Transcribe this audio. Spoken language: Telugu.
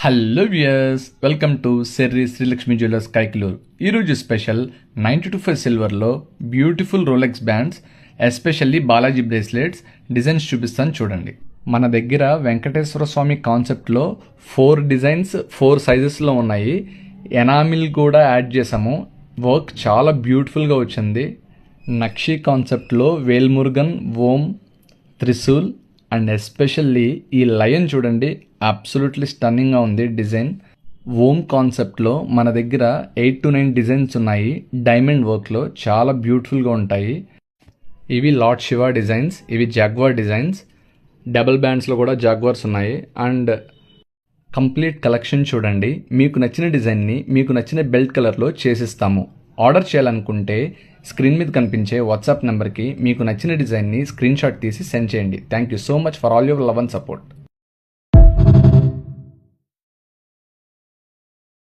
హలో వ్యూయర్స్, వెల్కమ్ టు సెర్రీ శ్రీలక్ష్మి జ్యువెలర్స్ కైకిలూరు. ఈరోజు స్పెషల్ 925 సిల్వర్లో beautiful Rolex bands, especially Balaji bracelets designs చూపిస్తాను చూడండి. మన దగ్గర వెంకటేశ్వర స్వామి కాన్సెప్ట్లో 4 డిజైన్స్ 4 సైజెస్లో ఉన్నాయి. ఎనామిల్ కూడా యాడ్ చేసాము. వర్క్ చాలా బ్యూటిఫుల్గా వచ్చింది. నక్షి కాన్సెప్ట్లో వేల్మురుగన్, ఓం, త్రిశూల్ అండ్ ఎస్పెషల్లీ ఈ లయన్ చూడండి, అబ్సల్యూట్లీ స్టన్నింగ్గా ఉంది డిజైన్. ఓమ్ కాన్సెప్ట్లో మన దగ్గర 8 to 9 డిజైన్స్ ఉన్నాయి. డైమండ్ వర్క్లో చాలా బ్యూటిఫుల్గా ఉంటాయి. ఇవి లార్డ్ శివ డిజైన్స్, ఇవి జాగ్వార్ డిజైన్స్. డబుల్ బ్యాండ్స్లో కూడా జాగ్వార్స్ ఉన్నాయి. అండ్ కంప్లీట్ కలెక్షన్ చూడండి. మీకు నచ్చిన డిజైన్ని మీకు నచ్చిన బెల్ట్ కలర్లో చేసిస్తాము. ఆర్డర్ చేయాలనుకుంటే స్క్రీన్ మీద కనిపించే వాట్సాప్ నెంబర్కి మీకు నచ్చిన డిజైన్ని స్క్రీన్ షాట్ తీసి సెండ్ చేయండి. Thank you so much for all your love and support.